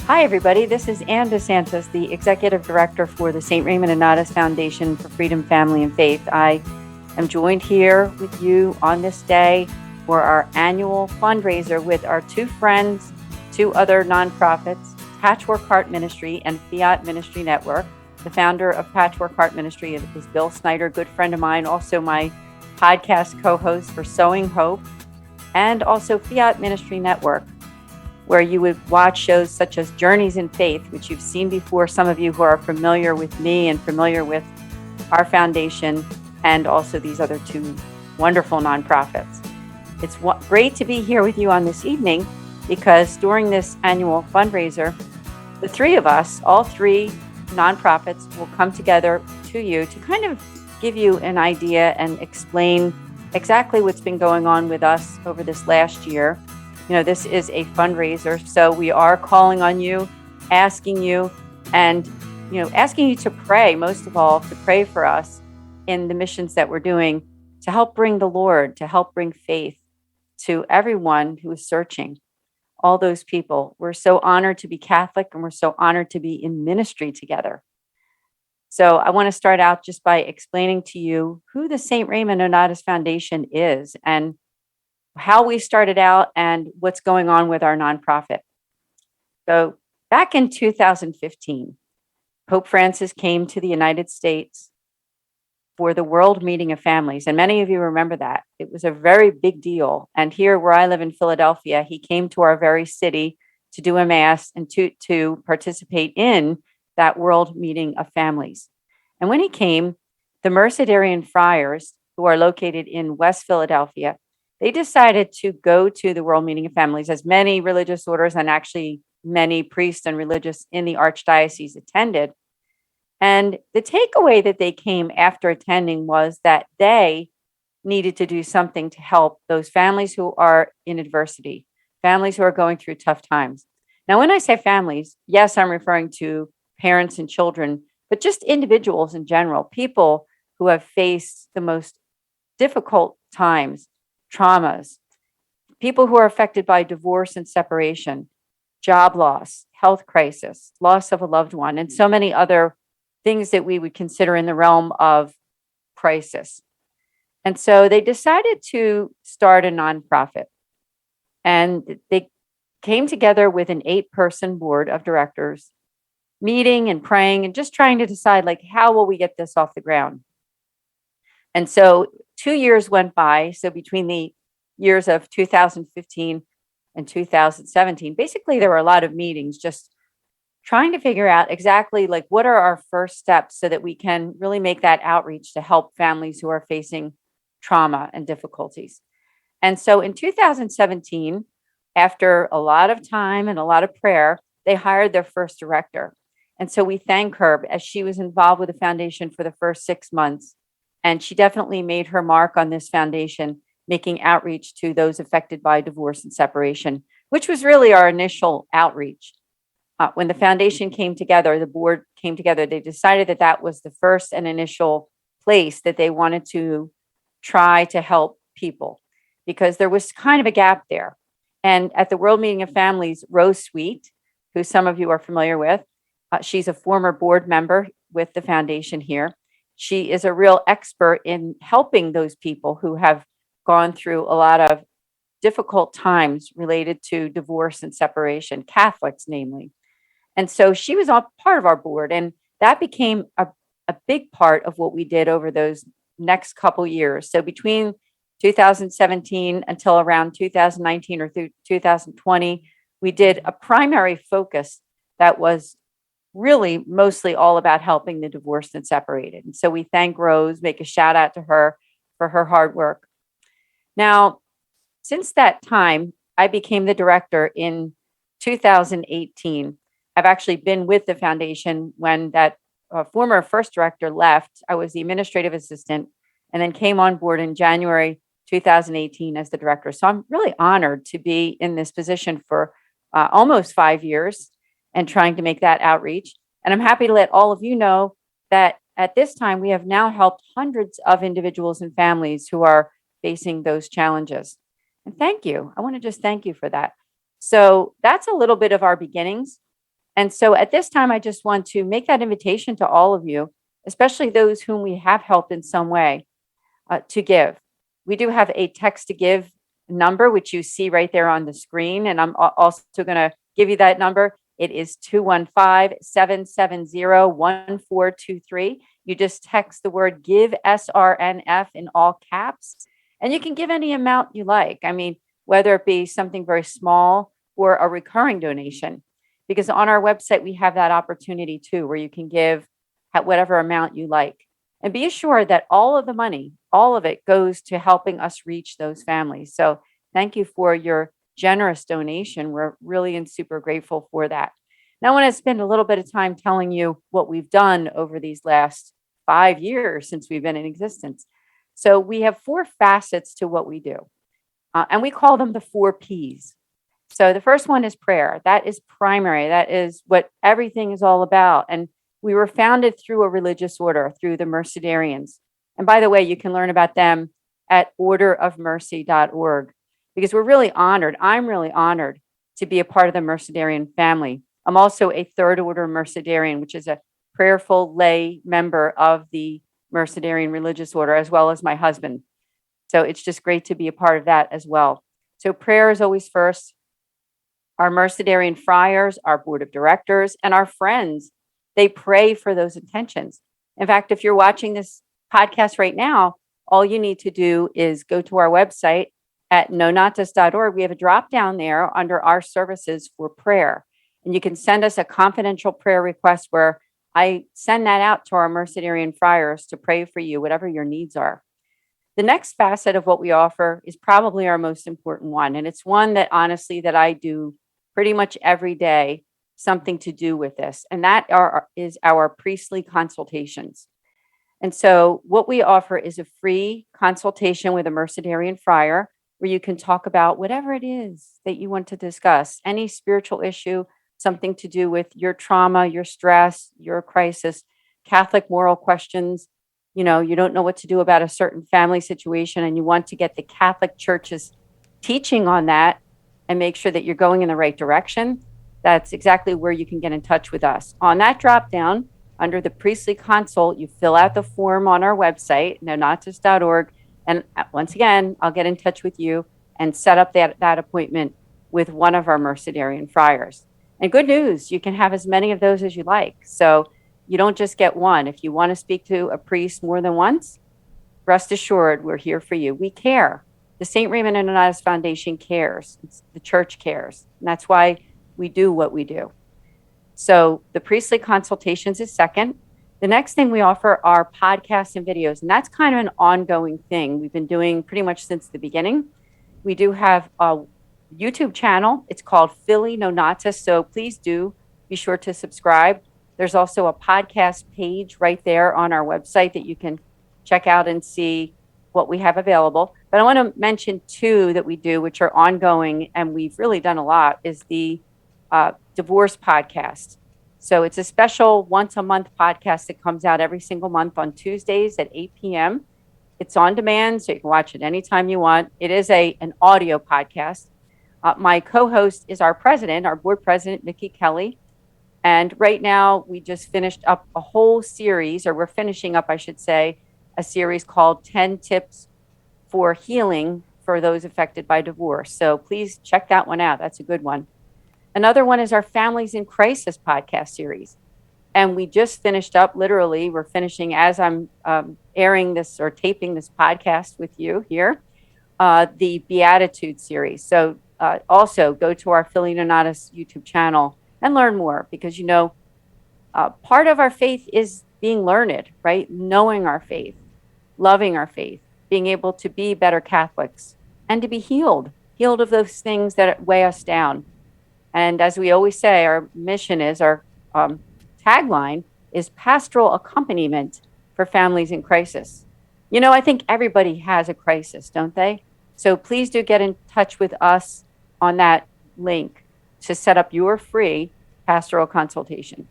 Hi, everybody. This is Ann DeSantis, the Executive Director for the St. Raymond Nonnatus Foundation for Freedom, Family, and Faith. I am joined here with you on this day for our annual fundraiser with our two friends, two other nonprofits, Patchwork Heart Ministry and Fiat Ministry Network. The founder of Patchwork Heart Ministry is Bill Snyder, good friend of mine, also my podcast co-host for Sowing Hope, and also Fiat Ministry Network, where you would watch shows such as Journeys in Faith, which you've seen before, some of you who are familiar with me and familiar with our foundation, and also these other two wonderful nonprofits. It's great to be here with you on this evening because during this annual fundraiser, the three of us, all three nonprofits, will come together to you to kind of give you an idea and explain exactly what's been going on with us over this last year. You know, this is a fundraiser, so we are calling on you, asking you, and, asking you to pray, most of all, to pray for us in the missions that we're doing to help bring the Lord, to help bring faith to everyone who is searching, all those people. We're so honored to be Catholic, and we're so honored to be in ministry together. So I want to start out just by explaining to you who the St. Raymond Nonnatus Foundation is and how we started out and what's going on with our nonprofit. So back in 2015, Pope Francis came to the United States for the World Meeting of Families. And many of you remember that. It was a very big deal. And here where I live in Philadelphia, he came to our very city to do a mass and to participate in that World Meeting of Families. And when he came, the Mercedarian friars, who are located in West Philadelphia, they decided to go to the World Meeting of Families, as many religious orders and actually many priests and religious in the archdiocese attended. And the takeaway that they came after attending was that they needed to do something to help those families who are in adversity, families who are going through tough times. Now, when I say families, yes, I'm referring to parents and children, but just individuals in general, people who have faced the most difficult times, traumas, people who are affected by divorce and separation, job loss, health crisis, loss of a loved one, and so many other things that we would consider in the realm of crisis. And so they decided to start a nonprofit. And they came together with an 8-person board of directors, meeting and praying and just trying to decide, like, how will we get this off the ground? And so 2 years went by. So between the years of 2015 and 2017, basically there were a lot of meetings just trying to figure out exactly like what are our first steps so that we can really make that outreach to help families who are facing trauma and difficulties. And so in 2017, after a lot of time and a lot of prayer, they hired their first director. And so we thank her as she was involved with the foundation for the first 6 months. And she definitely made her mark on this foundation, making outreach to those affected by divorce and separation, which was really our initial outreach. When the foundation came together, the board came together, they decided that that was the first and initial place that they wanted to try to help people because there was kind of a gap there. And at the World Meeting of Families, Rose Sweet, who some of you are familiar with, she's a former board member with the foundation here. She is a real expert in helping those people who have gone through a lot of difficult times related to divorce and separation, Catholics namely. And so she was all part of our board, and that became a big part of what we did over those next couple years. So between 2017 until around 2019 or through 2020, we did a primary focus that was really mostly all about helping the divorced and separated. And so we thank Rose, make a shout out to her for her hard work. Now, since that time, I became the director in 2018. I've actually been with the foundation when that former first director left. I was the administrative assistant and then came on board in January 2018 as the director. So I'm really honored to be in this position for almost 5 years and trying to make that outreach. And I'm happy to let all of you know that at this time, we have now helped hundreds of individuals and families who are facing those challenges. And thank you. I want to just thank you for that. So that's a little bit of our beginnings. And so at this time, I just want to make that invitation to all of you, especially those whom we have helped in some way, to give. We do have a text to give number, which you see right there on the screen. And I'm also going to give you that number. It is 215-770-1423. You just text the word give SRNF in all caps, and you can give any amount you like. I mean, whether it be something very small or a recurring donation, because on our website, we have that opportunity too, where you can give at whatever amount you like. And be assured that all of the money, all of it goes to helping us reach those families. So thank you for your generous donation. We're really and super grateful for that. Now, I want to spend a little bit of time telling you what we've done over these last 5 years since we've been in existence. So we have 4 facets to what we do, and we call them the 4 Ps. So the first one is prayer. That is primary. That is what everything is all about. And we were founded through a religious order, through the Mercedarians. And by the way, you can learn about them at orderofmercy.org, because we're really honored. I'm really honored to be a part of the Mercedarian family. I'm also a third order Mercedarian, which is a prayerful lay member of the Mercedarian religious order, as well as my husband. So it's just great to be a part of that as well. So prayer is always first. Our Mercedarian friars, our board of directors, and our friends, they pray for those intentions. In fact, if you're watching this podcast right now, all you need to do is go to our website at nonatas.org. We have a drop down there under our services for prayer. And you can send us a confidential prayer request where I send that out to our Mercedarian friars to pray for you, whatever your needs are. The next facet of what we offer is probably our most important one. And it's one that honestly that I do pretty much every day, something to do with this. And that is our priestly consultations. And so what we offer is a free consultation with a Mercedarian friar where you can talk about whatever it is that you want to discuss, any spiritual issue, something to do with your trauma, your stress, your crisis, Catholic moral questions. You know, you don't know what to do about a certain family situation and you want to get the Catholic Church's teaching on that and make sure that you're going in the right direction. That's exactly where you can get in touch with us. On that drop down, under the priestly consult, you fill out the form on our website, nonatas.org. And once again, I'll get in touch with you and set up that appointment with one of our Mercedarian friars. And good news, you can have as many of those as you like. So you don't just get one. If you want to speak to a priest more than once, rest assured, we're here for you. We care. The St. Raymond and Donatus Foundation cares. The church cares. And that's why we do what we do. So the priestly consultations is second. The next thing we offer are podcasts and videos, and that's kind of an ongoing thing we've been doing pretty much since the beginning. We do have a YouTube channel. It's called Philly Nonatas, so please do be sure to subscribe. There's also a podcast page right there on our website that you can check out and see what we have available. But I want to mention 2 that we do, which are ongoing, and we've really done a lot, is the divorce podcast. So it's a special once a month podcast that comes out every single month on Tuesdays at 8 p.m. It's on demand, so you can watch it anytime you want. It is an audio podcast. My co-host is our board president, Nikki Kelly. And right now we just finished up a whole series, or we're finishing up, I should say, a series called 10 Tips for Healing for Those Affected by Divorce. So please check that one out. That's a good one. Another one is our Families in Crisis podcast series. And we just finished up, literally, we're finishing as I'm airing this or taping this podcast with you here, the Beatitude series. So also go to our Philly Nonatas YouTube channel and learn more, because, you know, part of our faith is being learned, right? Knowing our faith, loving our faith, being able to be better Catholics and to be healed of those things that weigh us down. And as we always say, our mission is, our tagline is pastoral accompaniment for families in crisis. You know, I think everybody has a crisis, don't they? So please do get in touch with us on that link to set up your free pastoral consultation.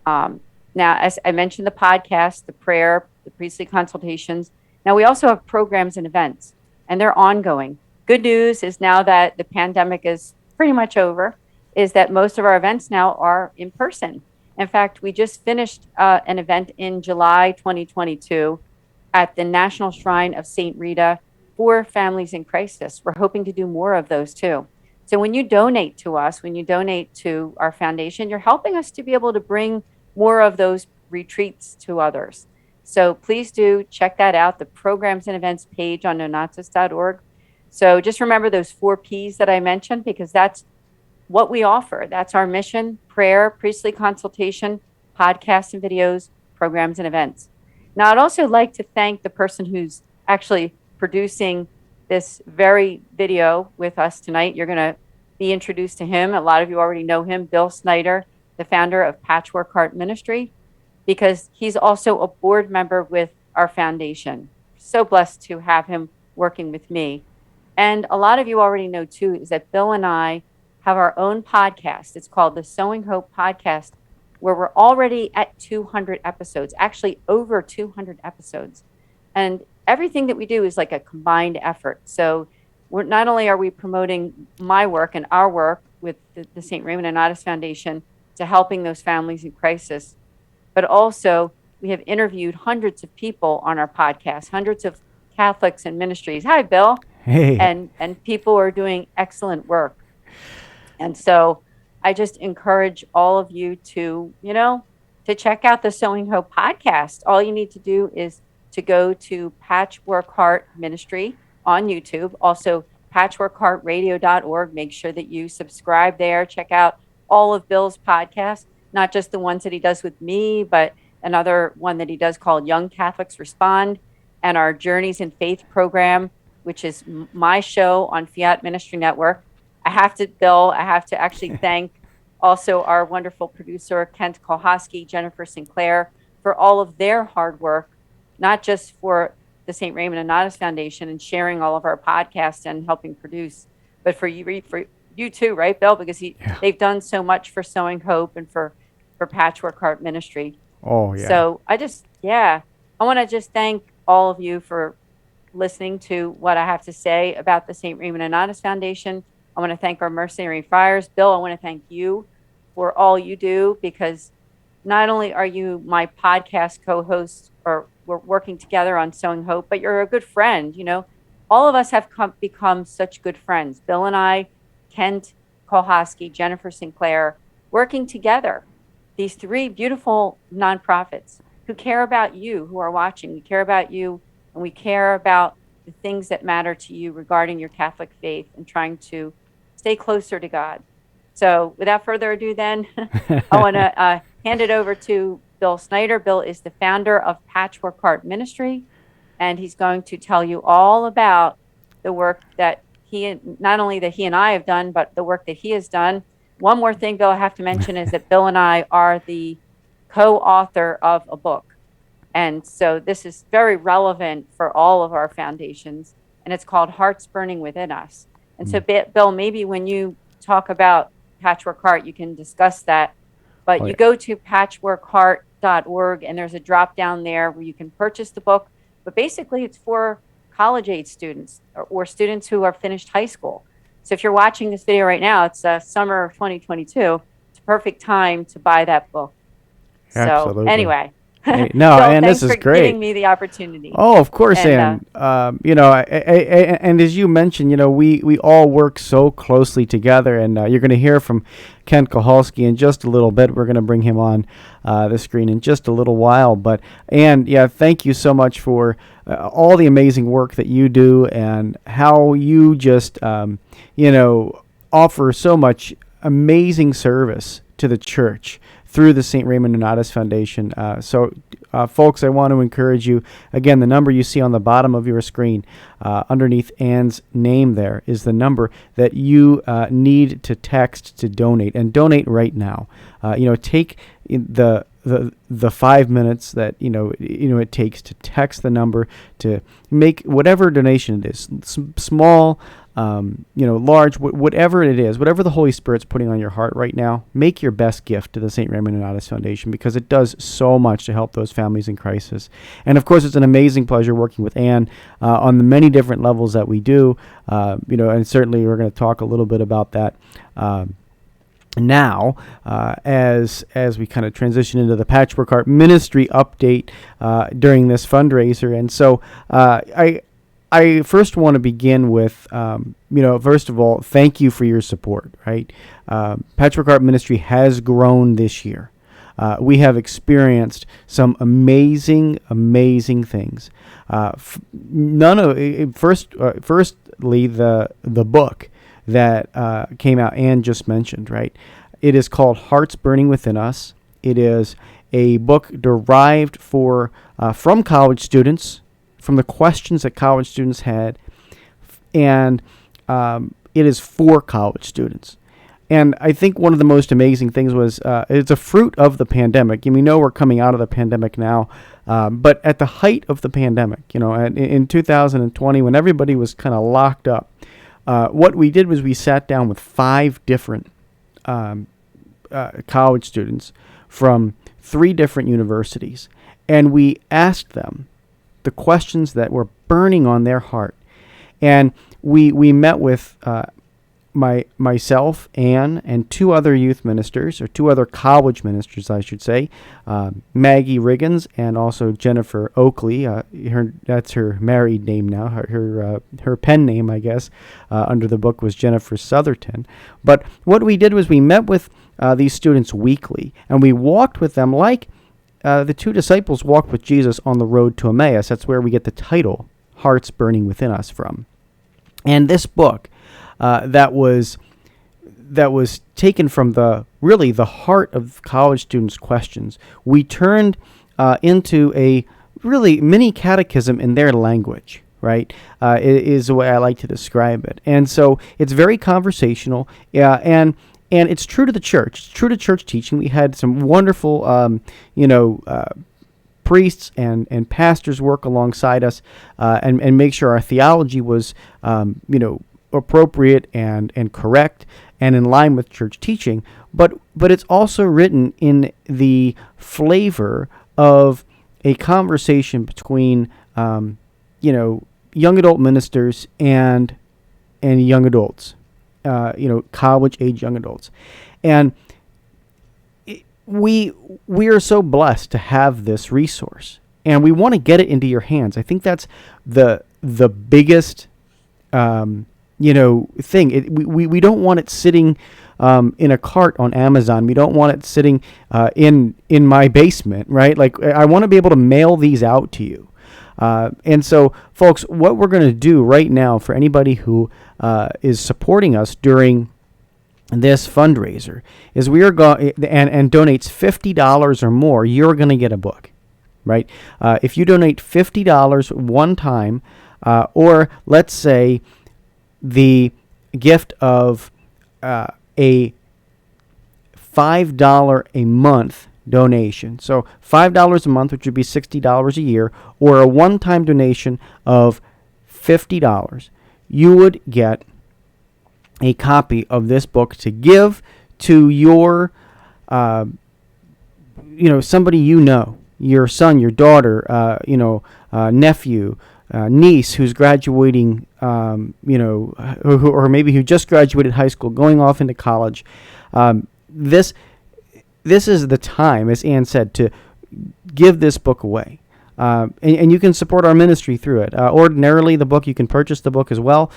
Now, as I mentioned, the podcast, the prayer, the priestly consultations. Now, we also have programs and events, and they're ongoing. Good news is now that the pandemic is pretty much over, is that most of our events now are in person. In fact, we just finished an event in July 2022 at the National Shrine of St. Rita for families in crisis. We're hoping to do more of those too. So when you donate to us, when you donate to our foundation, you're helping us to be able to bring more of those retreats to others. So please do check that out, the programs and events page on donatus.org. So just remember those 4 P's that I mentioned, because that's what we offer. That's our mission: prayer, priestly consultation, podcasts and videos, programs and events. Now, I'd also like to thank the person who's actually producing this very video with us tonight. You're going to be introduced to him. A lot of you already know him, Bill Snyder, the founder of Patchwork Heart Ministry, because he's also a board member with our foundation. So blessed to have him working with me. And a lot of you already know too is that Bill and I have our own podcast. It's called the Sowing Hope Podcast, where we're already at 200 episodes, actually over 200 episodes. And everything that we do is like a combined effort. So we're not only are we promoting my work and our work with the St. Raymond and Nonnatus Foundation to helping those families in crisis, but also we have interviewed hundreds of people on our podcast, hundreds of Catholics and ministries. Hi, Bill. Hey. And people are doing excellent work. And so I just encourage all of you to, to check out the Sowing Hope podcast. All you need to do is to go to Patchwork Heart Ministry on YouTube, also patchworkheartradio.org. Make sure that you subscribe there. Check out all of Bill's podcasts, not just the ones that he does with me, but another one that he does called Young Catholics Respond, and our Journeys in Faith program, which is my show on Fiat Ministry Network. I have to actually thank also our wonderful producer, Kent Kolhosky, Jennifer Sinclair, for all of their hard work, not just for the St. Raymond and Nonnatus Foundation and sharing all of our podcasts and helping produce, but for you too, right, Bill? Because they've done so much for Sowing Hope and for Patchwork Heart Ministry. Oh, yeah. So I want to just thank all of you for listening to what I have to say about the St. Raymond and Nonnatus Foundation. I want to thank our mercenary friars. Bill, I want to thank you for all you do, because not only are you my podcast co-host, or we're working together on Sowing Hope, but you're a good friend. All of us have become such good friends. Bill and I, Kent Kolhosky, Jennifer Sinclair, working together. These 3 beautiful nonprofits who care about you, who are watching. We care about you, and we care about the things that matter to you regarding your Catholic faith and trying to stay closer to God. So without further ado then, I want to hand it over to Bill Snyder. Bill is the founder of Patchwork Heart Ministry, and he's going to tell you all about the work that not only that he and I have done, but the work that he has done. One more thing, Bill, I have to mention is that Bill and I are the co-author of a book. And so this is very relevant for all of our foundations, and it's called Hearts Burning Within Us. And so, Bill, maybe when you talk about Patchwork Heart, you can discuss that. But you go to patchworkheart.org, and there's a drop down there where you can purchase the book. But basically, it's for college-age students or students who are finished high school. So if you're watching this video right now, it's summer of 2022. It's a perfect time to buy that book. Absolutely. So anyway. Hey, no, Bill, and this is thanks for great. giving me the opportunity. Oh, of course, and and as you mentioned, we all work so closely together, and you're going to hear from Kent Kolhosky in just a little bit. We're going to bring him on the screen in just a little while, thank you so much for all the amazing work that you do, and how you just offer so much amazing service to the church through the St. Raymond and Nonnatus Foundation. Folks, I want to encourage you. Again, the number you see on the bottom of your screen, underneath Anne's name, there is the number that you need to text to donate, and donate right now. Take the 5 minutes that it takes to text the number, to make whatever donation it is, small, large, whatever it is, whatever the Holy Spirit's putting on your heart right now. Make your best gift to the St. Raymond and Nonnatus Foundation, because it does so much to help those families in crisis. And of course, it's an amazing pleasure working with Anne on the many different levels that we do. And certainly we're going to talk a little bit about that now, as we kind of transition into the Patchwork Heart Ministry update during this fundraiser. And so I first want to begin with, first of all, thank you for your support, right? Patchwork Heart Ministry has grown this year. We have experienced some amazing things. Firstly, the book that came out and just mentioned, right? It is called Hearts Burning Within Us. It is a book derived from college students, from the questions that college students had, and it is for college students. And I think one of the most amazing things was it's a fruit of the pandemic. And we know we're coming out of the pandemic now, but at the height of the pandemic, in 2020, when everybody was kind of locked up, what we did was we sat down with 5 different college students from 3 different universities, and we asked them the questions that were burning on their heart. And we met with myself, Ann, and 2 other youth ministers, or 2 other college ministers, I should say, Maggie Riggins and also Jennifer Oakley. That's her married name now. Her pen name, I guess, under the book was Jennifer Southerton. But what we did was we met with these students weekly, and we walked with them like the 2 disciples walked with Jesus on the road to Emmaus. That's where we get the title, Hearts Burning Within Us, from. And this book that was taken from the heart of college students' questions, we turned into a really mini catechism in their language, right? Is the way I like to describe it. And so it's very conversational, and it's true to the church. It's true to church teaching. We had some wonderful, priests and pastors work alongside us and make sure our theology was, appropriate and correct and in line with church teaching. But it's also written in the flavor of a conversation between, young adult ministers and young adults. College-age young adults. And we are so blessed to have this resource, and we want to get it into your hands. I think that's the biggest, thing. We don't want it sitting in a cart on Amazon. We don't want it sitting in my basement, right? Like, I want to be able to mail these out to you. And so, folks, what we're going to do right now for anybody who is supporting us during this fundraiser is we are going and donates $50 or more, you're going to get a book, right? If you donate $50 one time, or let's say the gift of a $5 a month donation. So $5 a month, which would be $60 a year, or a one-time donation of $50, you would get a copy of this book to give to your, somebody your son, your daughter, nephew, niece who's graduating, or maybe who just graduated high school, going off into college. This is the time, as Ann said, to give this book away. And you can support our ministry through it. Ordinarily, the book, you can purchase the book as well,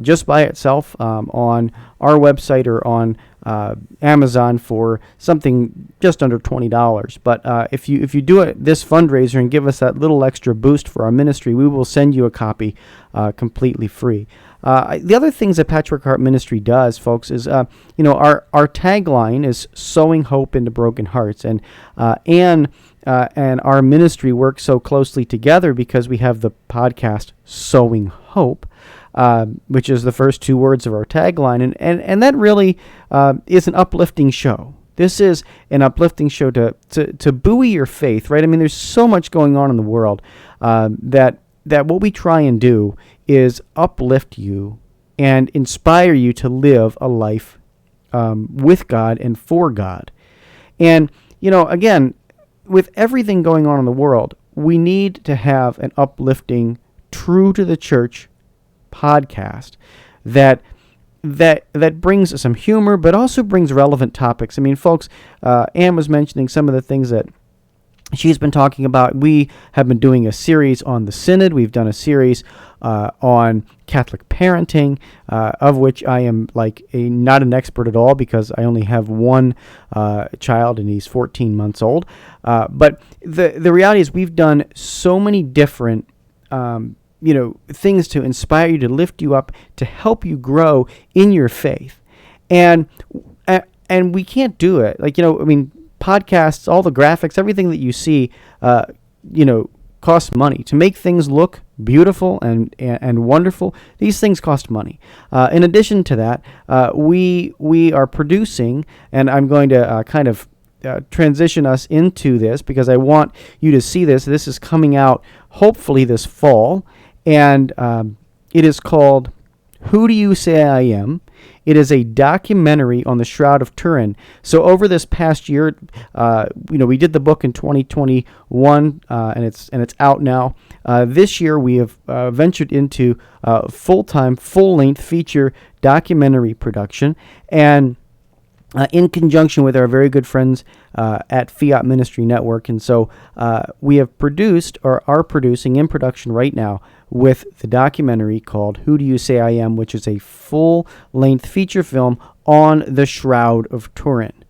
just by itself on our website or on Amazon for something just under $20. But if you do it this fundraiser and give us that little extra boost for our ministry, we will send you a copy completely free. The other things that Patchwork Heart Ministry does, folks, is our tagline is sowing hope into broken hearts, and our ministry works so closely together because we have the podcast Sowing Hope, which is the first 2 words of our tagline, and that really is an uplifting show. This is an uplifting show to buoy your faith, right? I mean, there's so much going on in the world that what we try and do is uplift you and inspire you to live a life with God and for God. And, again, with everything going on in the world, we need to have an uplifting, true to the church podcast that that brings some humor, but also brings relevant topics. I mean, folks, Anne was mentioning some of the things that she's been talking about. We have been doing a series on the Synod. We've done a series on Catholic parenting, of which I am not an expert at all because I only have one child and he's 14 months old. But the reality is we've done so many different things to inspire you, to lift you up, to help you grow in your faith. And we can't do it. Podcasts, all the graphics, everything that you see, costs money. To make things look beautiful and wonderful, these things cost money. In addition to that, we are producing, and I'm going to transition us into this because I want you to see this. This is coming out hopefully this fall, and it is called Who Do You Say I Am? It is a documentary on the Shroud of Turin. So over this past year, we did the book in 2021, and it's out now. This year we have ventured into full-time, full-length feature documentary production, and in conjunction with our very good friends at Fiat Ministry Network. And so we have produced, or are producing in production right now, with the documentary called Who Do You Say I Am, which is a full-length feature film on the Shroud of Turin.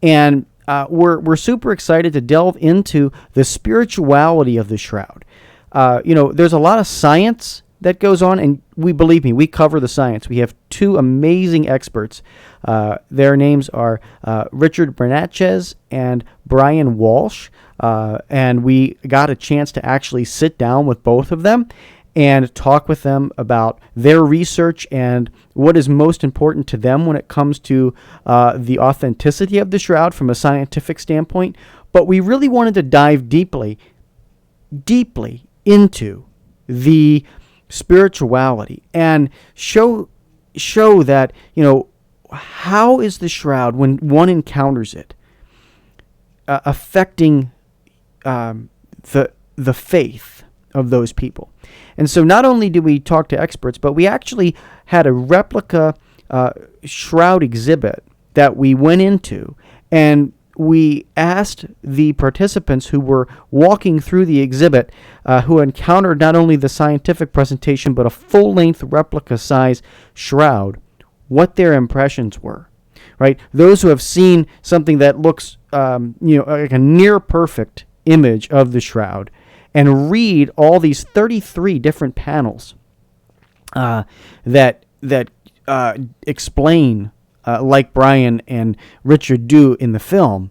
And we're super excited to delve into the spirituality of the Shroud. There's a lot of science that goes on, and believe me, we cover the science. We have two amazing experts. Their names are Richard Bernatchez and Brian Walsh, and we got a chance to actually sit down with both of them and talk with them about their research and what is most important to them when it comes to the authenticity of the Shroud from a scientific standpoint. But we really wanted to dive deeply into the spirituality and show that, how is the Shroud, when one encounters it, affecting the faith of those people. And so not only do we talk to experts, but we actually had a replica Shroud exhibit that we went into, and we asked the participants who were walking through the exhibit, who encountered not only the scientific presentation, but a full-length replica-size Shroud, what their impressions were, right? Those who have seen something that looks, like a near-perfect image of the Shroud, and read all these 33 different panels that explain, like Brian and Richard do in the film,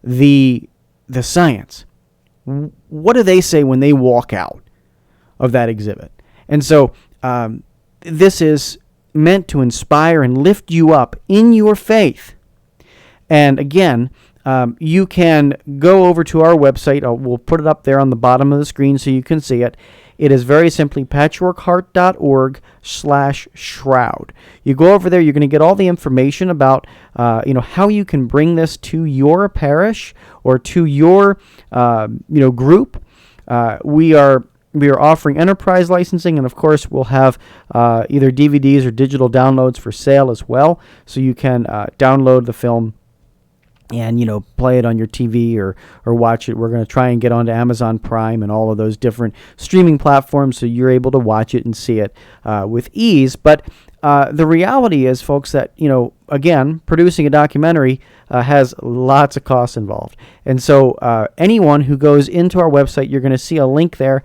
the science. What do they say when they walk out of that exhibit? And so this is meant to inspire and lift you up in your faith. And again, you can go over to our website. We'll put it up there on the bottom of the screen so you can see it. It is very simply patchworkheart.org/shroud. You go over there, you're going to get all the information about how you can bring this to your parish or to your group. We are offering enterprise licensing, and of course we'll have either DVDs or digital downloads for sale as well, so you can download the film and play it on your TV or watch it. We're going to try and get onto Amazon Prime and all of those different streaming platforms so you're able to watch it and see it with ease. But the reality is, folks, that again, producing a documentary has lots of costs involved. And so anyone who goes into our website, you're going to see a link there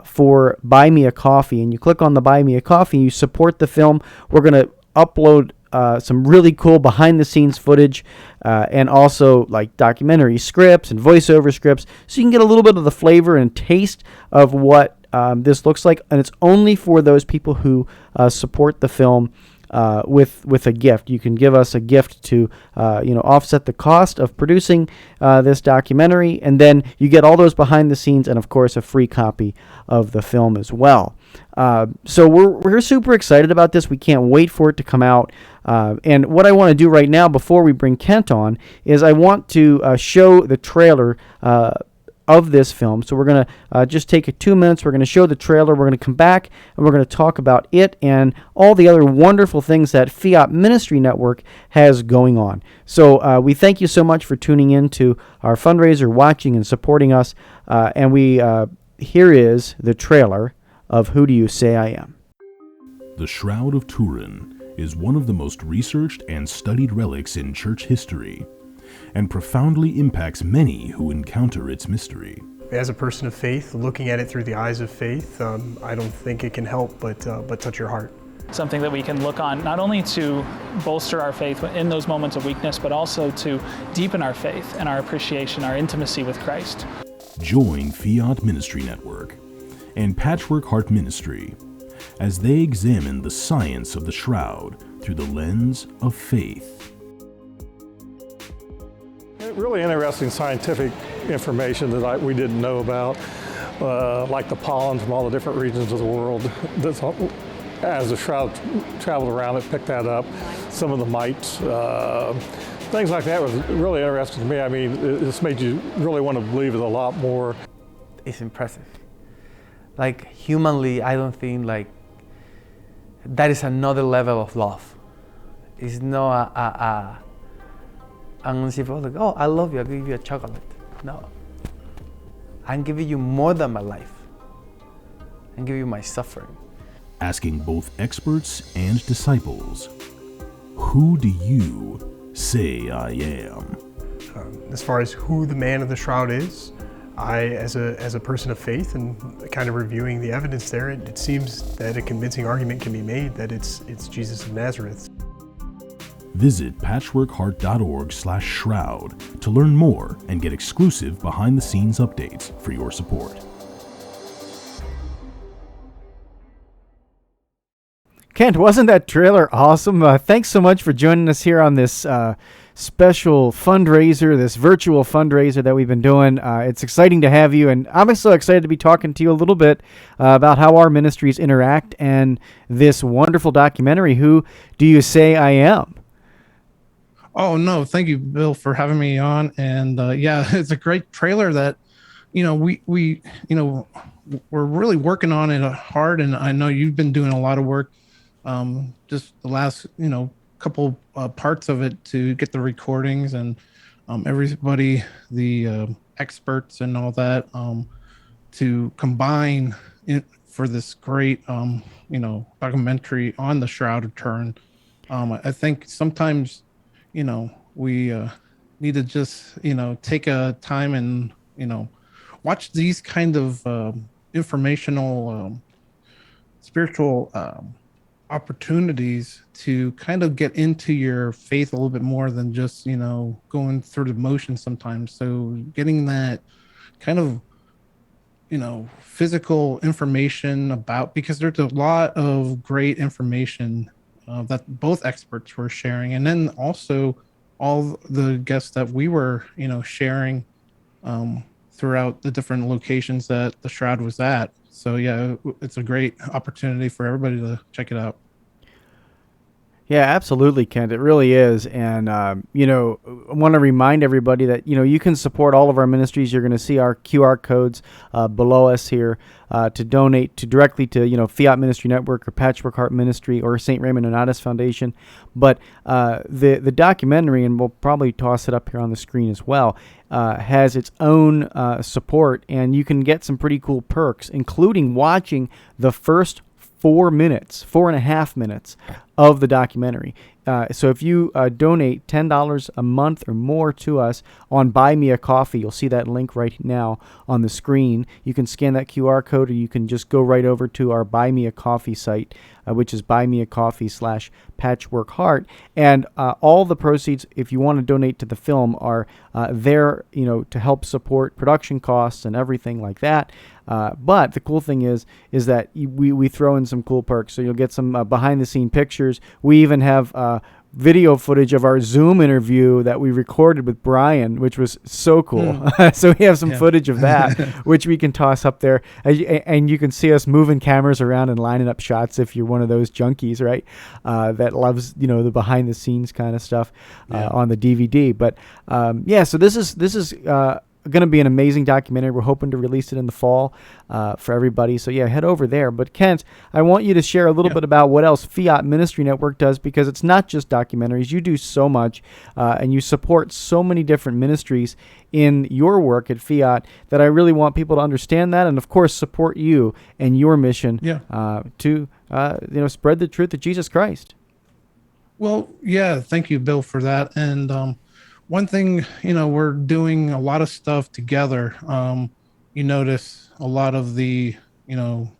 for Buy Me a Coffee, and you click on the Buy Me a Coffee, you support the film. We're going to upload some really cool behind-the-scenes footage and also like documentary scripts and voiceover scripts, so you can get a little bit of the flavor and taste of what this looks like. And it's only for those people who support the film with a gift. You can give us a gift to offset the cost of producing this documentary, and then you get all those behind the scenes and of course a free copy of the film as well. So we're super excited about this. We can't wait for it to come out. And what I want to do right now before we bring Kent on is I want to show the trailer of this film. So we're going to just take 2 minutes. We're going to show the trailer. We're going to come back and we're going to talk about it and all the other wonderful things that Fiat Ministry Network has going on. So we thank you so much for tuning in to our fundraiser, watching and supporting us. And here is the trailer of Who Do You Say I Am? The Shroud of Turin is one of the most researched and studied relics in church history, and profoundly impacts many who encounter its mystery. As a person of faith, looking at it through the eyes of faith, I don't think it can help but touch your heart. Something that we can look on not only to bolster our faith in those moments of weakness, but also to deepen our faith and our appreciation, our intimacy with Christ. Join Fiat Ministry Network and Patchwork Heart Ministry as they examine the science of the shroud through the lens of faith. Really interesting scientific information that we didn't know about, like the pollen from all the different regions of the world. As the shroud traveled around, it picked that up. Some of the mites, things like that was really interesting to me. I mean, this made you really want to believe it a lot more. It's impressive. Like, humanly, I don't think like that is another level of love. It's not I'm gonna say, like, oh, I love you, I'll give you a chocolate. No. I'm giving you more than my life. I'm giving you my suffering. Asking both experts and disciples, who do you say I am? As far as who the man of the shroud is, as a person of faith and kind of reviewing the evidence there, it seems that a convincing argument can be made that it's Jesus of Nazareth. Visit patchworkheart.org/shroud to learn more and get exclusive behind-the-scenes updates for your support. Kent, wasn't that trailer awesome? Thanks so much for joining us here on this special fundraiser, this virtual fundraiser that we've been doing. It's exciting to have you, and I'm so excited to be talking to you a little bit about how our ministries interact and this wonderful documentary, Who Do You Say I Am? Oh, no, thank you, Bill, for having me on. And yeah, it's a great trailer that, we we're really working on it hard. And I know you've been doing a lot of work, just the last, couple parts of it to get the recordings and everybody, the experts and all that, to combine it for this great, documentary on the Shroud of Turin. I think sometimes, we need to just, take a time and, watch these kind of informational, spiritual opportunities to kind of get into your faith a little bit more than just, going through the motions sometimes. So getting that kind of, physical information about, because there's a lot of great information that both experts were sharing, and then also all the guests that we were, sharing throughout the different locations that the Shroud was at. So yeah, it's a great opportunity for everybody to check it out. Yeah, absolutely, Kent. It really is. And, I want to remind everybody that, you can support all of our ministries. You're going to see our QR codes below us here to donate directly to, Fiat Ministry Network or Patchwork Heart Ministry or St. Raymond Nonatus Foundation. But the documentary, and we'll probably toss it up here on the screen as well, has its own support, and you can get some pretty cool perks, including watching the first 4.5 minutes of the documentary. So if you donate $10 a month or more to us on Buy Me a Coffee, you'll see that link right now on the screen. You can scan that QR code, or you can just go right over to our Buy Me a Coffee site, which is buymeacoffee.com/patchworkheart. And all the proceeds, if you want to donate to the film, are there, to help support production costs and everything like that. But the cool thing is that we throw in some cool perks. So you'll get some behind-the-scene pictures. We even have video footage of our Zoom interview that we recorded with Brian, which was so cool. So we have some footage of that, which we can toss up there. And you can see us moving cameras around and lining up shots if you're one of those junkies, right? That loves, the behind-the-scenes kind of stuff on the DVD. But, so this is going to be an amazing documentary. We're hoping to release it in the fall for everybody. So yeah, head over there. But Kent, I want you to share a little bit about what else Fiat Ministry Network does, because it's not just documentaries. You do so much, and you support so many different ministries in your work at Fiat that I really want people to understand that, and of course support you and your mission to spread the truth of Jesus Christ. Well, yeah, thank you, Bill, for that. And one thing, we're doing a lot of stuff together. You notice a lot of the,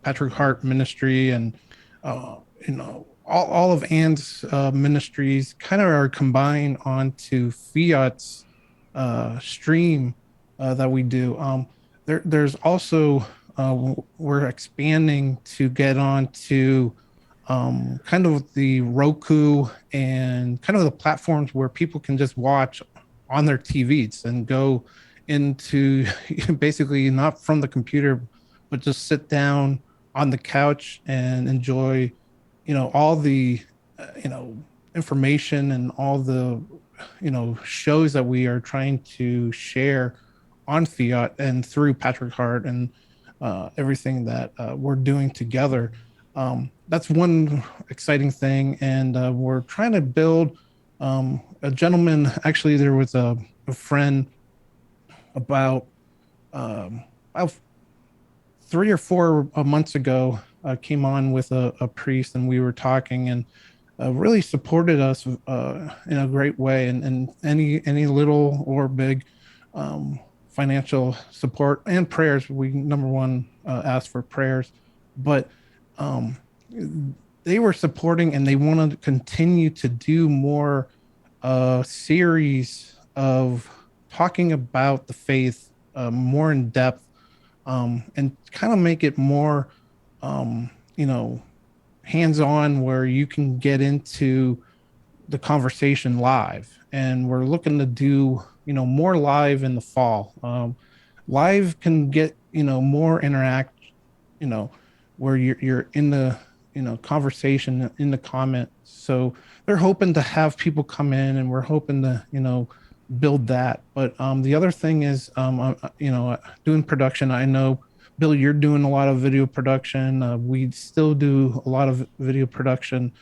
Patrick Hart ministry and, all of Ann's ministries kind of are combined onto Fiat's stream that we do. There's also, we're expanding to get on to kind of the Roku and kind of the platforms where people can just watch on their TVs and go into basically not from the computer, but just sit down on the couch and enjoy, all the, information and all the, shows that we are trying to share on Fiat and through Patrick Hart and everything that we're doing together. That's one exciting thing. And we're trying to build a gentleman. Actually, there was a friend about 3 or 4 months ago came on with a priest, and we were talking, and really supported us in a great way. And any little or big financial support and prayers. We number one asked for prayers, but they were supporting, and they want to continue to do more series of talking about the faith more in depth, and kind of make it more hands-on, where you can get into the conversation live. And we're looking to do more live in the fall. Live can get more interact, where you're in the conversation in the comment. So they're hoping to have people come in, and we're hoping to build that. But the other thing is doing production. I know, Bill, you're doing a lot of video production. We still do a lot of video production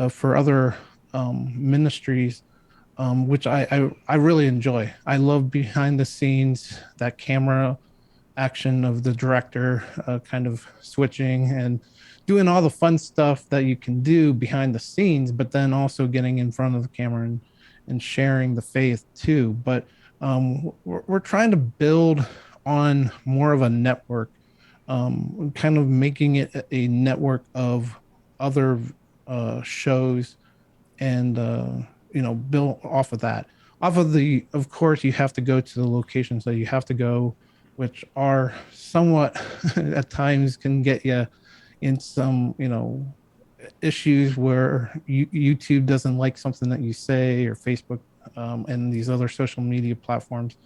for other ministries, which I really enjoy. I love behind the scenes, that camera action of the director kind of switching and doing all the fun stuff that you can do behind the scenes, but then also getting in front of the camera and sharing the faith too. But we're trying to build on more of a network, kind of making it a network of other shows, and build off of that. Of course, you have to go to the locations that you have to go, which are somewhat at times can get you in some issues where YouTube doesn't like something that you say, or Facebook and these other social media platforms.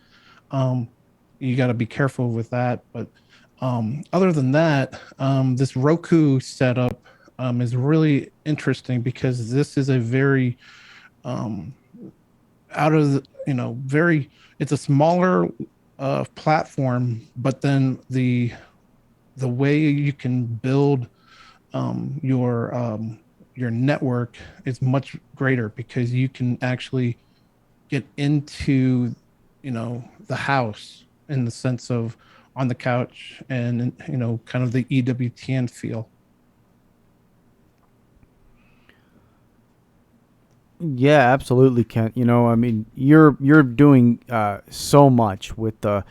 You got to be careful with that. But other than that, this Roku setup is really interesting, because this is a very it's a smaller platform, but then the way you can build your network is much greater, because you can actually get into the house, in the sense of on the couch, and kind of the EWTN feel. Yeah, absolutely, Kent. I mean, you're doing so much with the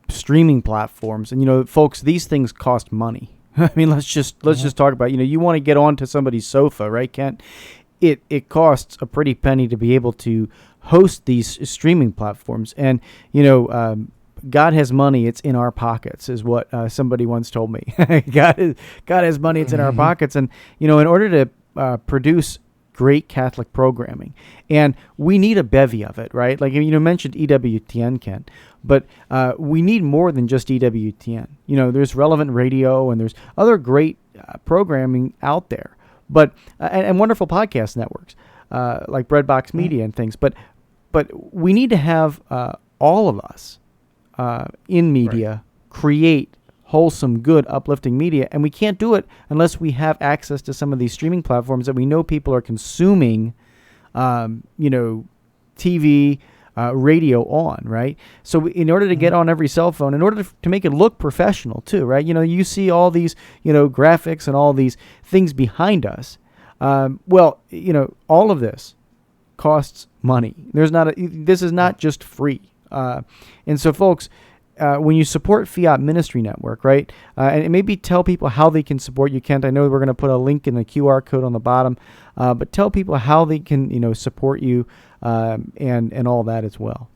streaming platforms, and folks, these things cost money. I mean, let's just talk about, you want to get onto somebody's sofa, right, Kent? It costs a pretty penny to be able to host these streaming platforms, and God has money, it's in our pockets, is what somebody once told me. God has money, it's in our pockets, and in order to produce great Catholic programming, and we need a bevy of it, right? Like mentioned EWTN, Ken, but we need more than just EWTN. There's Relevant Radio, and there's other great programming out there, but and wonderful podcast networks like Breadbox Media and things. But but we need to have all of us in media create wholesome, good, uplifting media, and we can't do it unless we have access to some of these streaming platforms that we know people are consuming, TV, radio on, right? So in order to get on every cell phone, in order to make it look professional too, right? You see all these, graphics and all these things behind us. All of this costs money. This is not just free. And so folks, when you support Fiat Ministry Network, right, and maybe tell people how they can support you, Kent. I know we're going to put a link in the QR code on the bottom, but tell people how they can, support you and all that as well.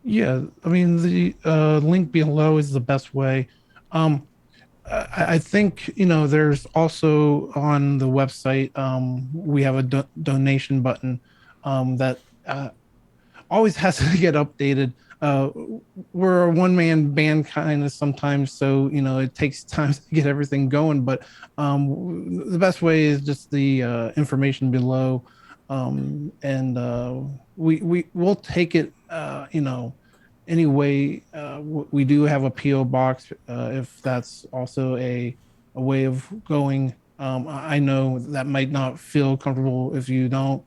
Yeah, I mean, the link below is the best way. I think, there's also on the website, we have a donation button that always has to get updated. We're a one-man band kind of sometimes, so it takes time to get everything going, but the best way is just the information below, and we'll take it anyway. We do have a PO box if that's also a way of going. I know that might not feel comfortable if you don't.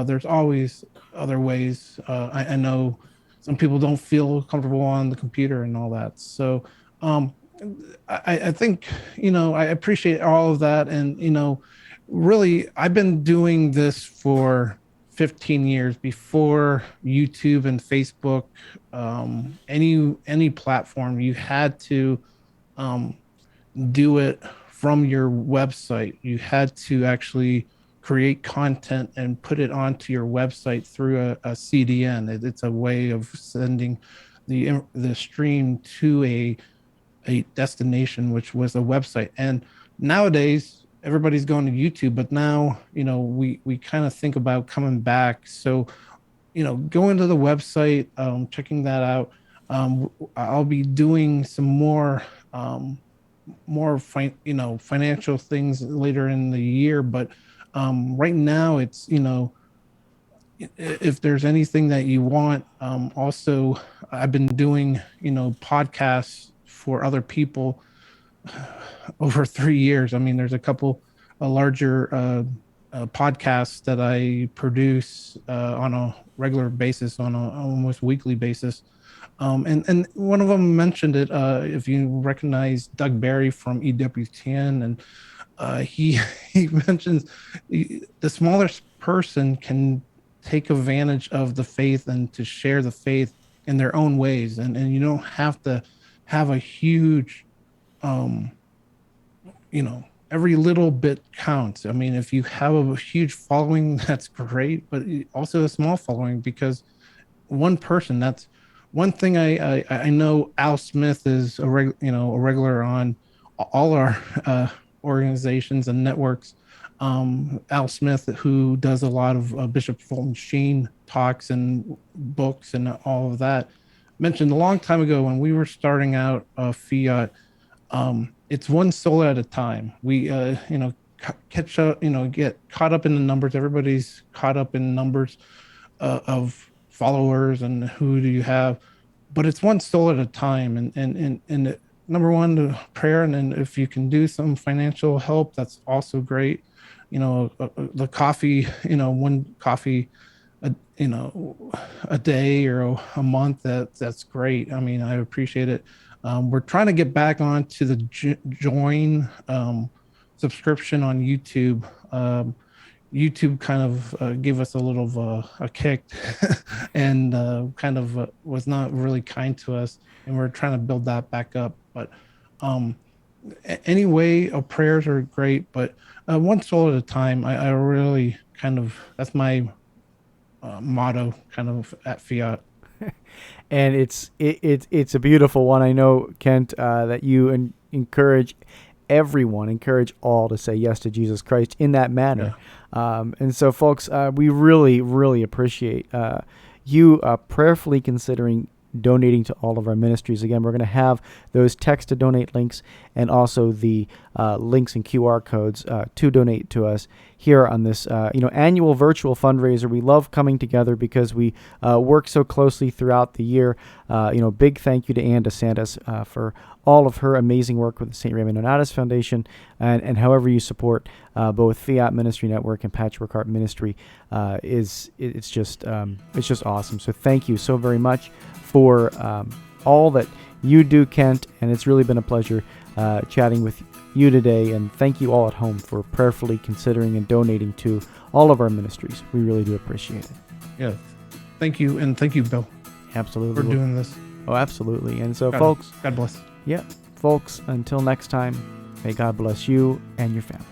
There's always other ways. I know some people don't feel comfortable on the computer and all that. So I think, I appreciate all of that. And, really, I've been doing this for 15 years before YouTube and Facebook, any platform. You had to do it from your website. You had to actually create content and put it onto your website through a CDN. It's a way of sending the stream to a destination, which was a website. And nowadays, everybody's going to YouTube, but now, we kind of think about coming back. So, going to the website, checking that out. I'll be doing some more financial things later in the year, but right now it's, if there's anything that you want, also I've been doing, podcasts for other people over 3 years. I mean, there's a couple larger podcasts that I produce on a regular basis, on a almost weekly basis. And one of them mentioned it, if you recognize Doug Barry from EWTN, and he mentions the smallest person can take advantage of the faith and to share the faith in their own ways. And you don't have to have a huge, every little bit counts. I mean, if you have a huge following, that's great, but also a small following, because one person, that's one thing. I know Al Smith is a regular on all our organizations and networks. Al Smith, who does a lot of Bishop Fulton Sheen talks and books and all of that, mentioned a long time ago when we were starting out Fiat, it's one soul at a time. We catch up, get caught up in the numbers. Everybody's caught up in numbers of followers and who do you have, but it's one soul at a time. And number one, the prayer, and then if you can do some financial help, that's also great. The coffee, one coffee a day or a month, that's great. I mean, I appreciate it. We're trying to get back onto the join subscription on YouTube. YouTube kind of gave us a little of a kick and kind of was not really kind to us, and we're trying to build that back up. But anyway, prayers are great, but one soul at a time. I really kind of, that's my motto kind of at Fiat. And it's a beautiful one. I know, Kent, that you encourage all to say yes to Jesus Christ in that manner. Yeah. And so, folks, we really, really appreciate you prayerfully considering donating to all of our ministries. Again, we're going to have those text to donate links and also the links and QR codes to donate to us here on this annual virtual fundraiser. We love coming together because we work so closely throughout the year. Big thank you to Ann DeSantis for all of her amazing work with the St. Raymond Donatus Foundation, and however you support both Fiat Ministry Network and Patchwork Heart Ministry it's just awesome. So thank you so very much for all that you do, Kent, and it's really been a pleasure chatting with you today, and thank you all at home for prayerfully considering and donating to all of our ministries. We really do appreciate it. Yeah. Thank you, and thank you, Bill, Absolutely. for doing this. Oh, absolutely. And so, God, folks, God bless. yeah, folks, until next time, may God bless you and your families.